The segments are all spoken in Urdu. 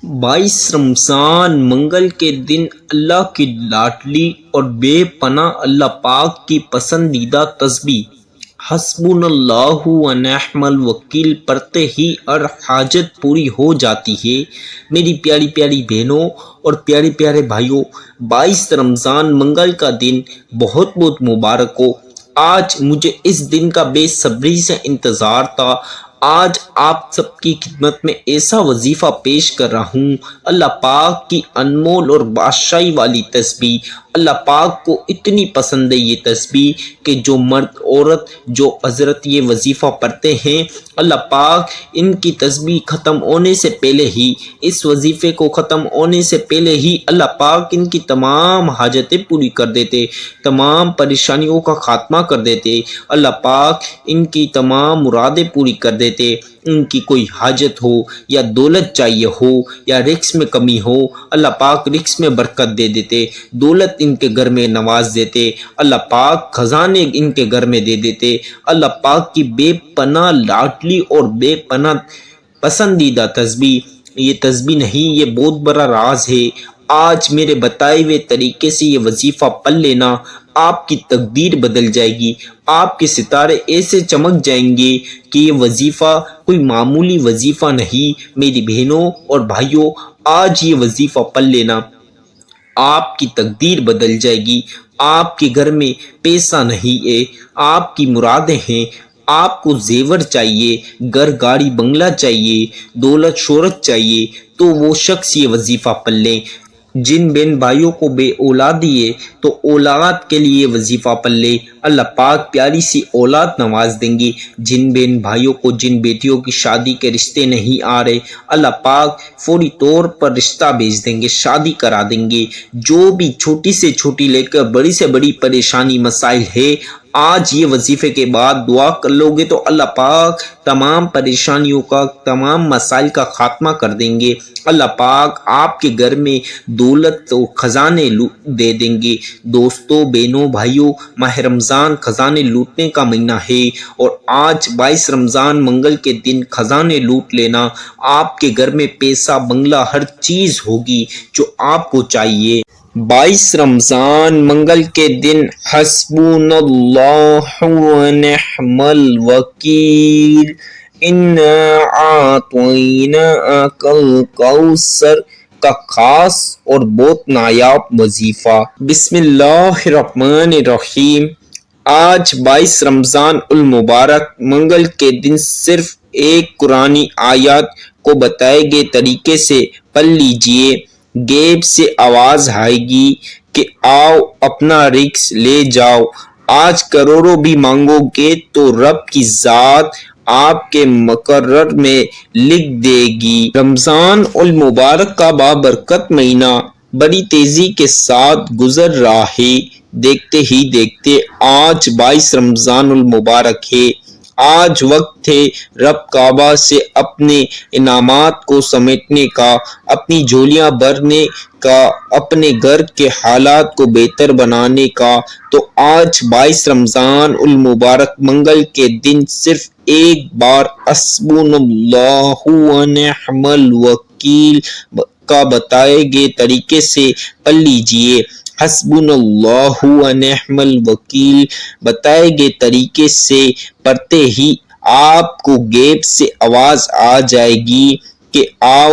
22 رمضان منگل کے دن اللہ کی لاڈلی اور بے پناہ اللہ پاک کی پسندیدہ تسبیح حسبنا اللہ و نعم الوکیل پڑھتے ہی ہر حاجت پوری ہو جاتی ہے۔ میری پیاری پیاری بہنوں اور پیارے پیارے بھائیوں، 22 رمضان منگل کا دن بہت بہت مبارک ہو۔ آج مجھے اس دن کا بے صبری سے انتظار تھا۔ آج آپ سب کی خدمت میں ایسا وظیفہ پیش کر رہا ہوں، اللہ پاک کی انمول اور بادشاہی والی تسبیح۔ اللہ پاک کو اتنی پسند ہے یہ تسبیح کہ جو مرد عورت جو حضرت یہ وظیفہ پڑھتے ہیں، اللہ پاک ان کی تسبیح ختم ہونے سے پہلے ہی، اس وظیفے کو ختم ہونے سے پہلے ہی اللہ پاک ان کی تمام حاجتیں پوری کر دیتے، تمام پریشانیوں کا خاتمہ کر دیتے۔ اللہ پاک ان کی تمام مرادیں پوری کر دیتے۔ ان کی کوئی حاجت ہو یا دولت چاہیے ہو یا رزق میں کمی ہو، اللہ پاک رزق میں برکت دے دیتے، دولت ان کے گھر میں نواز دیتے، اللہ پاک خزانے ان کے گھر میں دے دیتے۔ اللہ پاک کی بے پناہ لاڈلی اور بے پناہ پسندیدہ تسبیح، یہ تسبیح نہیں، یہ بہت بڑا راز ہے۔ آج میرے بتائے ہوئے طریقے سے یہ وظیفہ پڑھ لینا، آپ کی تقدیر بدل جائے گی، آپ کے ستارے ایسے چمک جائیں گے کہ یہ وظیفہ کوئی معمولی وظیفہ نہیں۔ میری بہنوں اور بھائیوں، آج یہ وظیفہ پڑھ لینا، آپ کی تقدیر بدل جائے گی۔ آپ کے گھر میں پیسہ نہیں ہے، آپ کی مرادیں ہیں، آپ کو زیور چاہیے، گھر گاڑی بنگلہ چاہیے، دولت شہرت چاہیے، تو وہ شخص یہ وظیفہ پڑھ لیں۔ جن بہن بھائیوں کو بے اولادی ہے تو اولاد کے لیے وظیفہ پڑھ لے، اللہ پاک پیاری سی اولاد نواز دیں گے۔ جن بہن بھائیوں کو جن بیٹیوں کی شادی کے رشتے نہیں آ رہے، اللہ پاک فوری طور پر رشتہ بھیج دیں گے، شادی کرا دیں گے۔ جو بھی چھوٹی سے چھوٹی لے کر بڑی سے بڑی پریشانی مسائل ہے، آج یہ وظیفے کے بعد دعا کر لو گے تو اللہ پاک تمام پریشانیوں کا، تمام مسائل کا خاتمہ کر دیں گے۔ اللہ پاک آپ کے گھر میں دولت و خزانے دے دیں گے۔ دوستوں، بہنوں، بھائیوں، ماہ رمضان خزانے لوٹنے کا مہینہ ہے، اور آج 22 رمضان منگل کے دن خزانے لوٹ لینا، آپ کے گھر میں پیسہ بنگلہ ہر چیز ہوگی جو آپ کو چاہیے۔ 22 رمضان منگل کے دن حسبنا اللہ و نعم الوکیل انا اعطیناک الکوثر کا خاص اور بہت نایاب وظیفہ۔ بسم اللہ الرحمن الرحیم۔ آج 22 رمضان المبارک منگل کے دن صرف ایک قرآنی آیات کو بتائے گئے طریقے سے پڑھ لیجئے۔ غیب سے آواز آئے گی کہ آؤ اپنا رزق لے جاؤ۔ آج کروڑوں بھی مانگو گے تو رب کی ذات آپ کے مقرر میں لکھ دے گی۔ رمضان المبارک کا بابرکت مہینہ بڑی تیزی کے ساتھ گزر رہا ہے۔ دیکھتے ہی دیکھتے آج 22 رمضان المبارک ہے۔ آج وقت ہے رب کعبہ سے اپنے انعامات کو سمیٹنے کا، اپنی جھولیاں بھرنے کا، اپنے گھر کے حالات کو بہتر بنانے کا۔ تو آج 22 رمضان المبارک منگل کے دن صرف ایک بار حسبنا اللہ و نعم الوکیل کا بتائے گئے طریقے سے پڑھ لیجئے۔ حسبنا اللہ و نعم الوکیل بتائے گئے طریقے سے پڑھتے ہی آپ کو غیب سے آواز آ جائے گی کہ آؤ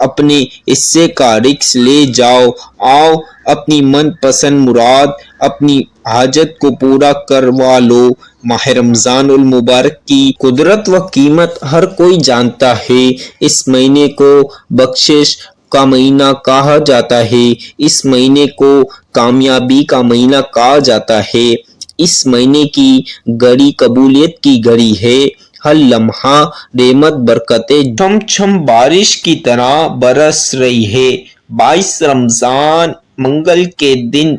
اپنے حصے کا رزق لے جاؤ، آؤ اپنی من پسند مراد، اپنی حاجت کو پورا کروا لو۔ ماہ رمضان المبارک کی قدرت و قیمت ہر کوئی جانتا ہے۔ اس مہینے کو بخشش کا مہینہ کہا جاتا ہے، اس مہینے کو کامیابی کا مہینہ کہا جاتا ہے۔ اس مہینے کی گھڑی قبولیت کی گھڑی ہے۔ ہر لمحہ رحمت برکتیں چھم چھم بارش کی طرح برس رہی ہے۔ 22 رمضان منگل کے دن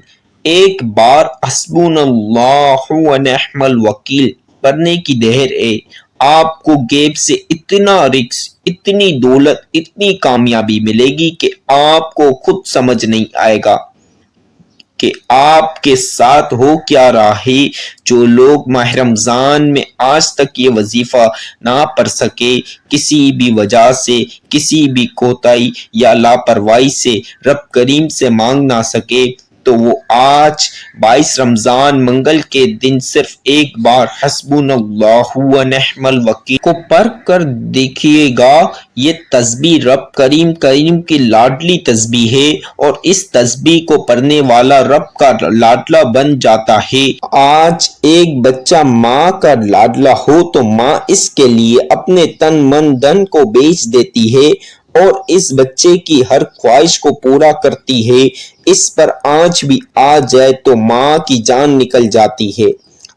ایک بار حسبنا اللہ و نعم الوکیل پڑھنے کی دہر ہے۔ آپ کو غیب سے اتنا رزق، اتنی دولت، اتنی کامیابی ملے گی کہ آپ کو خود سمجھ نہیں آئے گا۔ کہ آپ کے ساتھ ہو کیا رہا ہے۔ جو لوگ ماہ رمضان میں آج تک یہ وظیفہ نہ پڑھ سکے، کسی بھی وجہ سے، کسی بھی کوتاہی یا لاپرواہی سے رب کریم سے مانگ نہ سکے، تو وہ آج 22 رمضان منگل کے دن صرف ایک بار حسبنا اللہ و نعم الوکیل کو پڑھ کر دیکھیے گا۔ یہ تسبیح رب کریم کی لاڈلی تسبیح ہے، اور اس تسبیح کو پڑھنے والا رب کا لاڈلا بن جاتا ہے۔ آج ایک بچہ ماں کا لاڈلا ہو تو ماں اس کے لیے اپنے تن من دھن کو بیچ دیتی ہے اور اس بچے کی ہر خواہش کو پورا کرتی ہے۔ اس پر آنچ بھی آ جائے تو ماں کی جان نکل جاتی ہے۔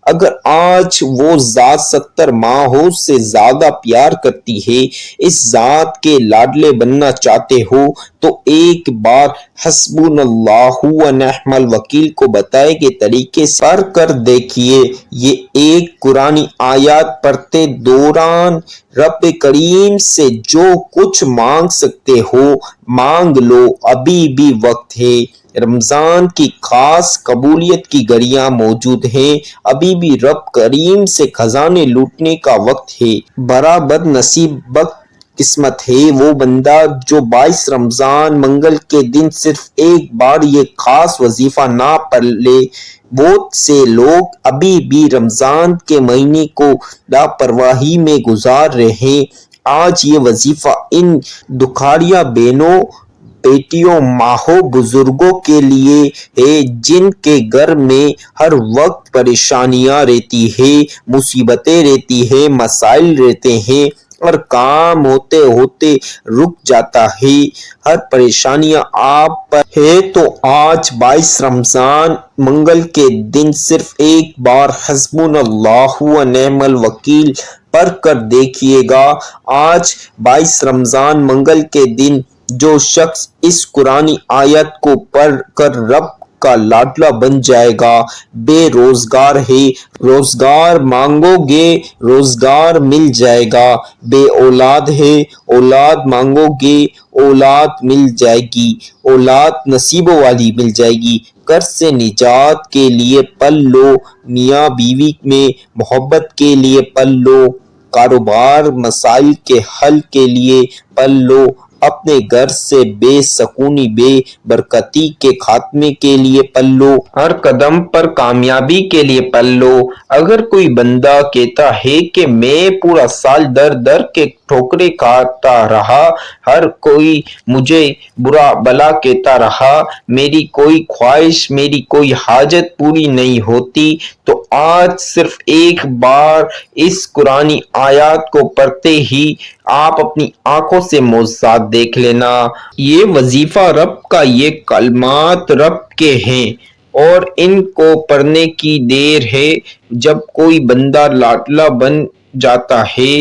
اگر آج وہ ذات 70 ماہوں سے زیادہ پیار کرتی ہے، اس ذات کے لاڈلے بننا چاہتے ہو، تو ایک بار حسبنا اللہ و نعم الوکیل کو بتائے گئے طریقے سے پڑھ کر دیکھیے۔ یہ ایک قرآنی آیات پڑھتے دوران رب کریم سے جو کچھ مانگ سکتے ہو مانگ لو، ابھی بھی وقت ہے۔ رمضان کی خاص قبولیت کی گھڑیاں موجود ہیں، ابھی بھی رب کریم سے خزانے لوٹنے کا وقت ہے۔ بڑا بد نصیب بد قسمت ہے وہ بندہ جو 22 رمضان منگل کے دن صرف ایک بار یہ خاص وظیفہ نہ پڑھ لے۔ بہت سے لوگ ابھی بھی رمضان کے مہینے کو لاپرواہی میں گزار رہے ہیں۔ آج یہ وظیفہ ان دکھاڑیاں بہنوں، بیٹیوں، ماؤں، بزرگوں کے لیے ہے جن کے گھر میں ہر وقت پریشانیاں رہتی ہیں، مصیبتیں رہتی ہیں، مسائل رہتے ہیں، اور کام ہوتے ہوتے رک جاتا ہے۔ ہر پریشانیاں آپ پر ہے تو آج 22 رمضان منگل کے دن صرف ایک بار حسبنا اللہ و نعم الوکیل پڑھ کر دیکھیے گا۔ آج 22 رمضان منگل کے دن جو شخص اس قرآنی آیت کو پڑھ کر رب کا لاڈلا بن جائے گا، بے روزگار ہے، روزگار مانگو گے روزگار مل جائے گا، بے اولاد ہے، اولاد مانگو گے اولاد مل جائے گی، اولاد نصیبوں والی مل جائے گی۔ قرض سے نجات کے لیے پڑھ لو، میاں بیوی میں محبت کے لیے پڑھ لو، کاروبار مسائل کے حل کے لیے پڑھ لو، اپنے گھر سے بے سکونی بے برکتی کے خاتمے کے لیے پڑھ لو، ہر قدم پر کامیابی کے لیے پڑھ لو۔ اگر کوئی بندہ کہتا ہے کہ میں پورا سال در در کے ٹھوکریں کھاتا رہا، ہر کوئی مجھے برا بھلا کہتا رہا، میری کوئی خواہش میری کوئی حاجت پوری نہیں ہوتی، تو آج صرف ایک بار اس قرآنی آیات کو پڑھتے ہی آپ اپنی آنکھوں سے معجزات دیکھ لینا۔ یہ وظیفہ رب کا، یہ کلمات رب کے ہیں، اور ان کو پڑھنے کی دیر ہے۔ جب کوئی بندہ لاڈلا بن جاتا ہے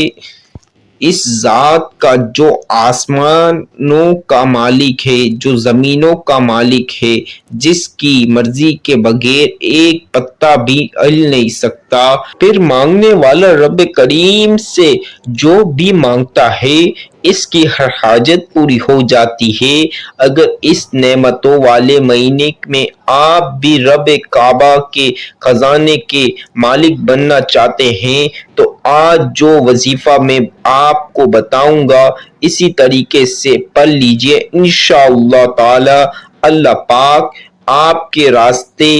اس ذات کا جو آسمانوں کا مالک ہے، جو زمینوں کا مالک ہے، جس کی مرضی کے بغیر ایک پتا بھی ہل نہیں سکتا، پھر مانگنے والا رب کریم سے جو بھی مانگتا ہے اس کی ہر حاجت پوری ہو جاتی ہے۔ اگر اس نعمتوں والے مہینے میں آپ بھی رب کعبہ کے خزانے کے مالک بننا چاہتے ہیں تو آج جو وظیفہ میں آپ کو بتاؤں گا اسی طریقے سے پڑھ لیجئے۔ انشاءاللہ تعالی اللہ پاک آپ کے راستے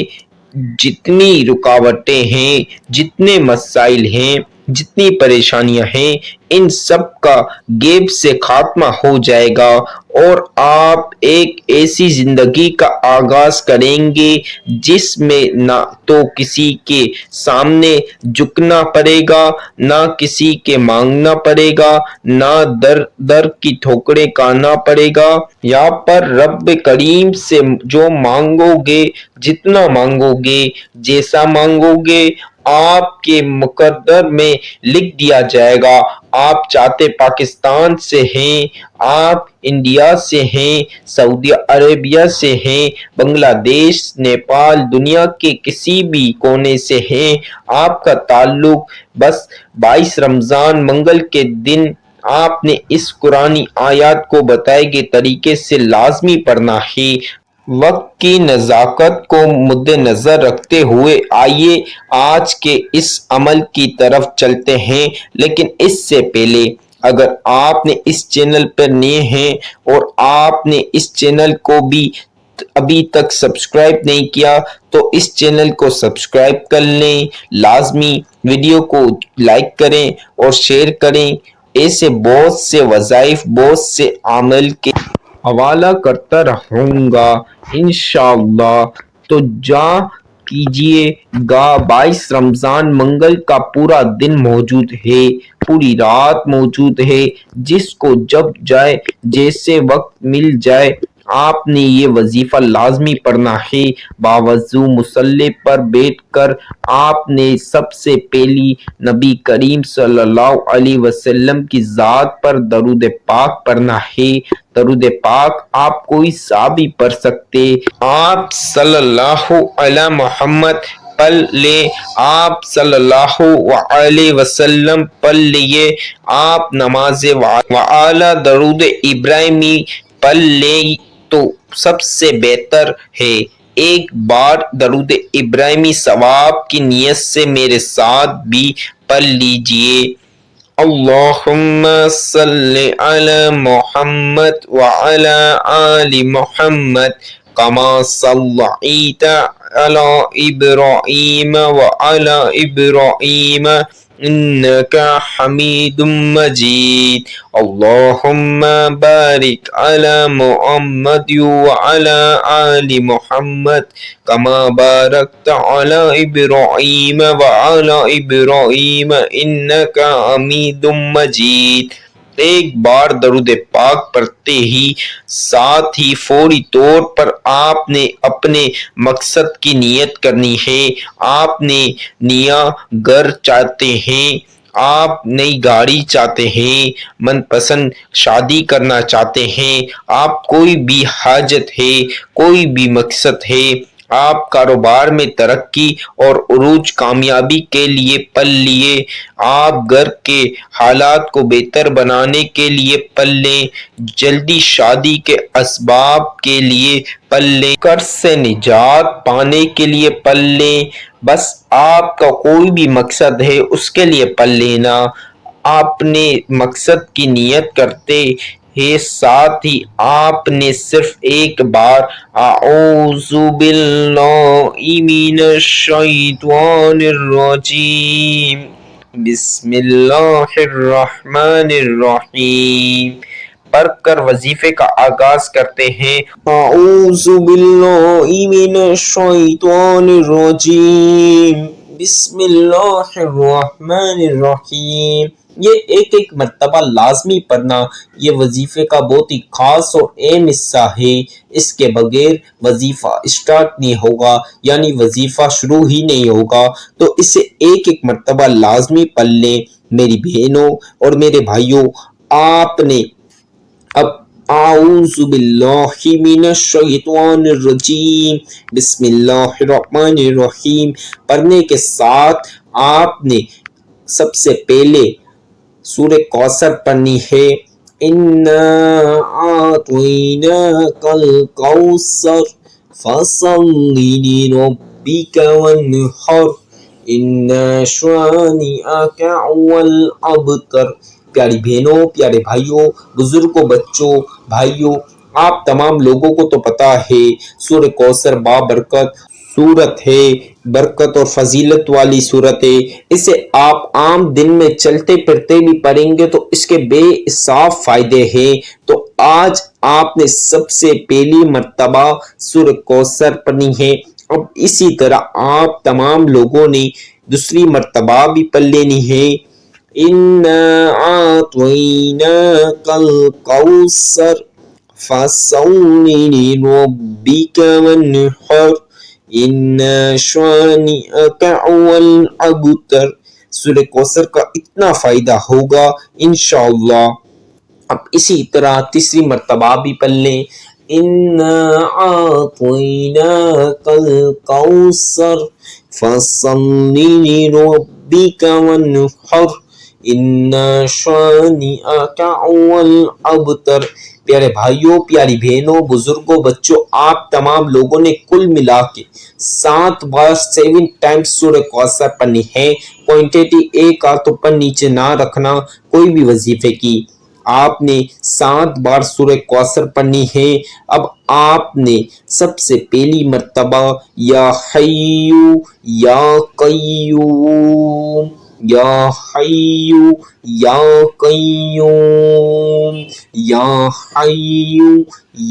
جتنی رکاوٹیں ہیں، جتنے مسائل ہیں، جتنی پریشانیاں ہیں، ان سب کا غیب سے خاتمہ ہو جائے گا، اور آپ ایک ایسی زندگی کا آغاز کریں گے جس میں نہ تو کسی کے سامنے جھکنا پڑے گا، نہ کسی کے مانگنا پڑے گا، نہ در در کی ٹھوکریں کھانا پڑے گا۔ یہاں پر رب کریم سے جو مانگو گے، جتنا مانگو گے، جیسا مانگو گے، آپ کے مقدر میں لکھ دیا جائے گا۔ آپ چاہتے پاکستان سے ہیں، آپ انڈیا سے ہیں، سعودی عربیہ سے ہیں، بنگلہ دیش، نیپال، دنیا کے کسی بھی کونے سے ہیں، آپ کا تعلق بس 22 رمضان منگل کے دن آپ نے اس قرآنی آیات کو بتائے گئے طریقے سے لازمی پڑھنا ہے۔ وقت کی نزاکت کو مد نظر رکھتے ہوئے آئیے آج کے اس عمل کی طرف چلتے ہیں، لیکن اس سے پہلے اگر آپ نے اس چینل پر نئے ہیں اور آپ نے اس چینل کو بھی ابھی تک سبسکرائب نہیں کیا تو اس چینل کو سبسکرائب کر لیں، لازمی ویڈیو کو لائک کریں اور شیئر کریں۔ ایسے بہت سے وظائف، بہت سے عمل کے حوالہ کرتا رہوں گا انشاءاللہ، تو جا کیجئے گا۔ 22 رمضان منگل کا پورا دن موجود ہے، پوری رات موجود ہے، جس کو جب جائے جیسے وقت مل جائے آپ نے یہ وظیفہ لازمی پڑھنا ہے۔ باوضو مصلی پر بیٹھ کر آپ نے سب سے پہلی نبی کریم صلی اللہ علیہ وسلم کی ذات پر درود پاک پڑھنا ہے۔ درود پاک آپ کوئی سا بھی پڑھ سکتے، آپ صلی اللہ علی محمد پڑھ لیں، آپ صلی اللہ علیہ وسلم پڑھ لیے، آپ نماز وعلی درود ابراہیمی پڑھ لیں تو سب سے بہتر ہے۔ ایک بار درود ابراہیمی ثواب کی نیت سے میرے ساتھ بھی پڑھ لیجئے۔ اللہم صلی علی محمد وعلی آل محمد کما صلیت علی ابراہیم وعلی ابراہیم انک حمید مجید۔ اللہم بارک علی محمد وعلی آل محمد کما بارکت علی ابراہیم وعلی ابراہیم انک حمید مجید۔ ایک بار درود پاک پڑھتے ہی ساتھ ہی فوری طور پر آپ نے اپنے مقصد کی نیت کرنی ہے۔ آپ نے نیا گھر چاہتے ہیں، آپ نئی گاڑی چاہتے ہیں، من پسند شادی کرنا چاہتے ہیں، آپ کوئی بھی حاجت ہے، کوئی بھی مقصد ہے، آپ کاروبار میں ترقی اور عروج کامیابی کے لیے پڑھ لیے، آپ گھر کے حالات کو بہتر بنانے کے لیے پڑھ لیں، جلدی شادی کے اسباب کے لیے پڑھ لیں، قرض سے نجات پانے کے لیے پڑھ لیں، بس آپ کا کوئی بھی مقصد ہے اس کے لیے پڑھ لینا۔ اپنے مقصد کی نیت کرتے ہیں ساتھ ہی آپ نے صرف ایک بار اعوذ باللہ من الشیطان الرجیم بسم اللہ الرحمن الرحیم پڑھ کر وظیفے کا آغاز کرتے ہیں۔ اعوذ باللہ من الشیطان الرجیم بسم اللہ الرحمن الرحیم۔ یہ ایک ایک مرتبہ لازمی پڑھنا یہ وظیفے کا بہت ہی خاص اور اہم حصہ ہے۔ اس کے بغیر وظیفہ اسٹارٹ نہیں ہوگا، یعنی وظیفہ شروع ہی نہیں ہوگا، تو اسے ایک ایک مرتبہ لازمی پڑھ لیں۔ میری بہنوں اور میرے بھائیوں، آپ نے اب اعوذ باللہ من الشیطان الرجیم بسم اللہ الرحمن الرحیم پڑھنے کے ساتھ آپ نے سب سے پہلے سورہ کوثر پڑھنی ہے۔ اِنَّا أَعْطَيْنَاكَ الْكَوْثَرَ فَصَلِّ لِرَبِّكَ وَانْحَرْ إِنَّ شَانِئَكَ هُوَ الْأَبْتَرُ۔ پیاری بہنوں، پیارے بھائیوں، بزرگوں، بچوں، بھائیوں، آپ تمام لوگوں کو تو پتا ہے سورہ کوثر بابرکت سورت ہے، برکت اور فضیلت والی سورت ہے۔ اسے آپ عام دن میں چلتے پھرتے بھی پڑھیں گے تو اس کے بے حساب فائدے ہیں۔ تو آج آپ نے سب سے پہلی مرتبہ سورہ کوثر پڑھنی ہے۔ اب اسی طرح آپ تمام لوگوں نے دوسری مرتبہ بھی پڑھ لینی ہے۔ اِنَّا أَعْطَيْنَاكَ الْكَوْثَرَ فَصَلِّ لِرَبِّكَ وَانْحَرْ إِنَّ شَانِئَكَ هُوَ الْأَبْتَرُ۔ سورہ کوثر کا اتنا فائدہ ہوگا انشاءاللہ۔ اب اسی طرح تیسری مرتبہ بھی پڑھ لیں۔ اِنَّا أَعْطَيْنَاكَ الْكَوْثَرَ فَصَلِّ لِرَبِّكَ وَانْحَرْ إِنَّ شَانِئَكَ هُوَ الْأَبْتَرُ۔ پیارے بھائیوں، پیاری بہنوں، بزرگوں، بچوں، آپ تمام لوگوں نے کل ملا کے 7 بار 7 ٹائمز سورہ کوثر پڑھنی ہے۔ کوانٹیٹی ایک ہاتھوں پر نیچے نہ رکھنا کوئی بھی وظیفے کی۔ آپ نے 7 بار سورہ کوثر پڑھنی ہے۔ اب آپ نے سب سے پہلی مرتبہ یا حیو یا قیوم، یا حیو یا قیوم، یا حیو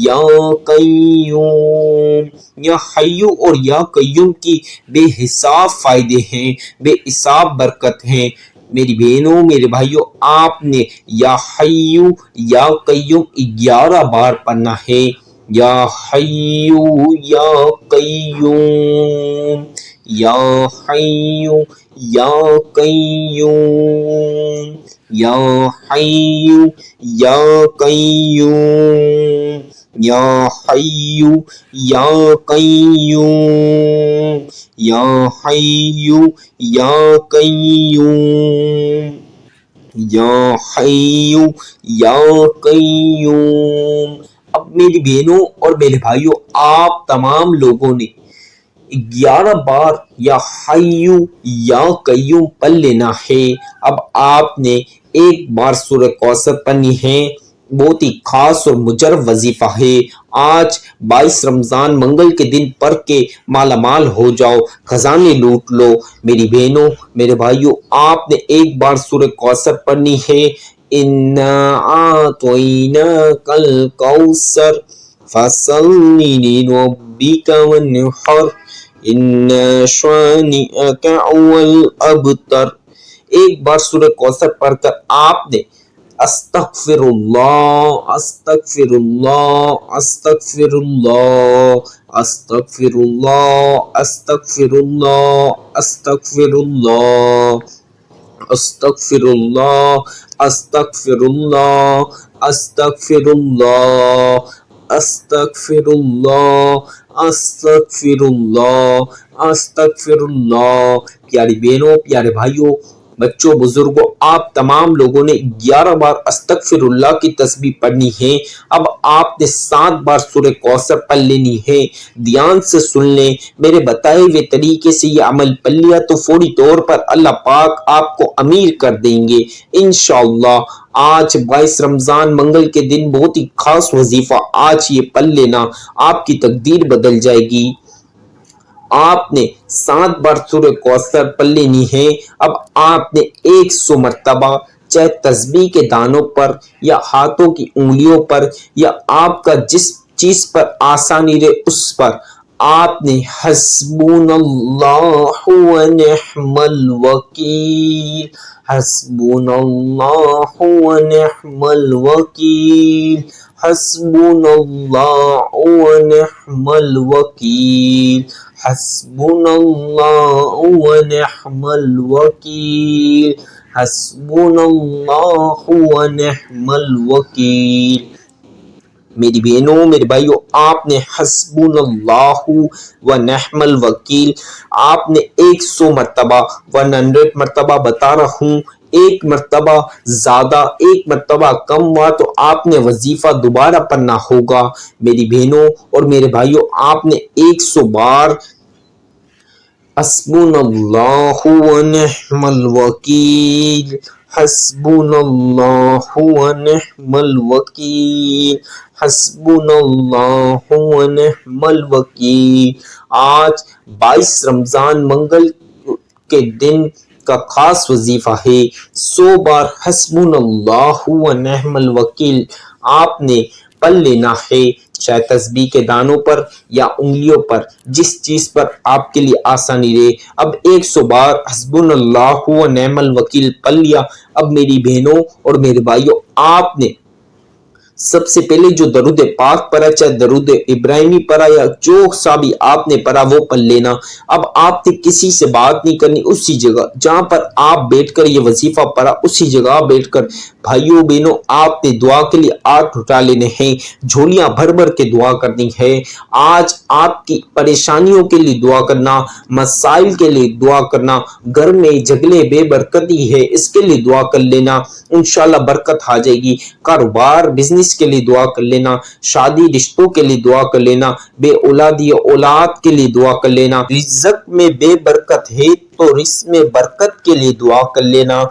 یا قیوم۔ یا حیو اور یا قیوم کی بے حساب فائدے ہیں، بے حساب برکت ہیں۔ میری بہنوں، میرے بھائیوں، آپ نے یا حیو یا قیوم 11 بار پڑھنا ہے۔ یا حیو یا قیوم، یا حیو یا قیوم، یا حیو یا قیوم، یا حیو یا قیوم، یا حیو یا قیوم، یا حیو یا قیوم۔ اب میری بہنوں اور میرے بھائیوں، آپ تمام لوگوں نے 11 بار یا حیو یا قیوم پڑھ لینا ہے۔ اب آپ نے ایک بار سورہ کوثر پڑھنی ہے۔ بہت ہی خاص اور مجرب وظیفہ ہے۔ آج 22 رمضان منگل کے دن پڑھ کے مالا مال ہو جاؤ، خزانے لوٹ لو۔ میری بہنوں، میرے بھائیوں، آپ نے ایک بار سورہ کوثر پڑھنی ہے۔ اِنَّا أَعْطَيْنَاكَ الْكَوْثَرَ فَصَلِّ لِرَبِّكَ وَانْحَرْ إِنَّ شَانِئَكَ هُوَ الْأَبْتَرُ۔ ایک بار سورہ کوثر پڑھ کر آپ نے استغفر اللہ، استغفر اللہ، استغفر اللہ، استغفر اللہ، استغفر اللہ، استغفر اللہ، استغفر اللہ، استغفر اللہ، استغفر اللہ، استغفر اللہ، استغفر اللہ، استغفر اللہ۔ پیاری بہنوں، پیارے بھائیوں، بچوں، بزرگوں، آپ تمام لوگوں نے 11 بار استغفر اللہ کی تسبیح پڑھنی ہے۔ اب آپ نے 7 بار سورہ کوثر پڑھ لینی ہے۔ دھیان سے سن لیں، میرے بتائے ہوئے طریقے سے یہ عمل پڑھ لیا تو فوری طور پر اللہ پاک آپ کو امیر کر دیں گے انشاءاللہ۔ آج 22 رمضان منگل کے دن بہت ہی خاص وظیفہ، آج یہ پڑھ لینا، آپ کی تقدیر بدل جائے گی۔ آپ نے 7 بار سورہ کوثر پڑھ لینی ہے۔ اب آپ نے 100 مرتبہ چاہے تسبیح کے دانوں پر یا ہاتھوں کی انگلیوں پر یا آپ کا جس چیز پر آسانی رہے اس پر آپ نے حسبنا اللہ و نعم الوکیل، حسبنا اللہ و نعم الوکیل، حسبنا اللہ و نعم الوکیل، حسبنا اللہ و نعم الوکیل، حسبنا اللہ و نعم الوکیل۔ میری بہنوں، میرے بھائیوں، آپ نے حسبنا اللہ و نعم الوکیل آپ نے 100 مرتبہ 100 مرتبہ بتا رہا ہوں، ایک مرتبہ زیادہ ایک مرتبہ کم ہوا تو آپ نے وظیفہ دوبارہ پڑھنا ہوگا۔ میری بہنوں اور میرے بھائیوں، آپ نے 100 بار حسبنا اللہ و نعم الوکیل، حسبنا اللہ و نعم الوکیل، حسبنا اللہ و نعم الوکیل۔ آج 22 رمضان منگل کے دن کا خاص وظیفہ ہے۔ 100 بار حسبنا اللہ و نعم الوکیل آپ نے پڑھ لینا ہے، چاہے تسبیح کے دانوں پر یا انگلیوں پر، جس چیز پر آپ کے لیے آسانی رہے۔ اب 100 بار حسبنا اللہ و نعم الوکیل پڑھ لیا۔ اب میری بہنوں اور میرے بھائیوں، آپ نے سب سے پہلے جو درود پاک پڑھا، چاہے درود ابراہیمی پڑھا یا جو سا بھی آپ نے پڑھا وہ پڑھ لینا۔ اب آپ نے کسی سے بات نہیں کرنی، اسی جگہ جہاں پر آپ بیٹھ کر یہ وظیفہ پڑھا اسی جگہ بیٹھ کر بھائیوں بہنوں آپ نے دعا کے لیے ہاتھ اٹھا لینے ہیں، جھولیاں بھر بھر کے دعا کرنی ہے۔ آج آپ کی پریشانیوں کے لیے دعا کرنا، مسائل کے لیے دعا کرنا، گھر میں جھگڑے بے برکتی ہے اس کے لیے دعا کر لینا، انشاءاللہ برکت آ جائے گی۔ کاروبار بزنس بارش کے لیے دعا کر لینا، شادی رشتوں کے لیے دعا کر لینا، بے اولادی اولاد کے لیے دعا کر لینا، رزق میں بے برکت ہے تو رزق میں برکت کے لیے دعا کر لینا،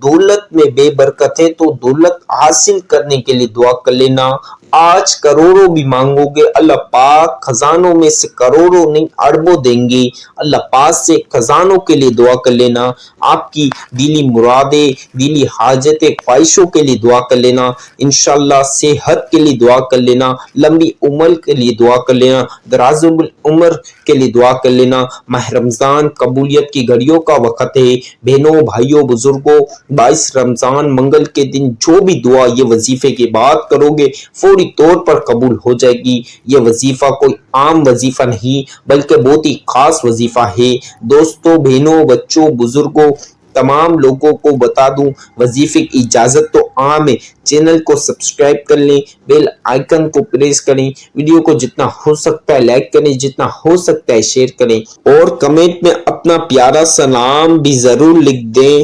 دولت میں بے برکت ہے تو دولت حاصل کرنے کے لیے دعا کر لینا۔ آج کروڑوں بھی مانگو گے اللہ پاک خزانوں میں سے کروڑوں نہیں اربوں دیں گے۔ اللہ پاک سے خزانوں کے لیے دعا کر لینا، آپ کی دلی مرادیں، دلی حاجتیں، خواہشوں کے لیے دعا کر لینا، انشاءاللہ صحت کے لیے دعا کر لینا، لمبی عمر کے لیے دعا کر لینا، دراز العمر کے لیے دعا کر لینا۔ ماہ رمضان قبولیت کی گھڑیوں کا وقت ہے، بہنوں بھائیوں بزرگوں، 22 رمضان منگل کے دن جو بھی دعا یہ وظیفے کے بعد کرو گے فوری طور پر قبول ہو جائے گی۔ یہ وظیفہ کوئی عام وظیفہ نہیں بلکہ بہت ہی خاص وظیفہ ہے۔ دوستوں، بہنوں، بچوں، بزرگوں، تمام لوگوں کو بتا دوں وظیفے کی اجازت تو عام ہے، چینل کو سبسکرائب کر لیں، بیل آئیکن کو پریس کریں، ویڈیو کو جتنا ہو سکتا ہے لائک کریں، جتنا ہو سکتا ہے شیئر کریں اور کمنٹ میں اپنا پیارا سلام بھی ضرور لکھ دیں۔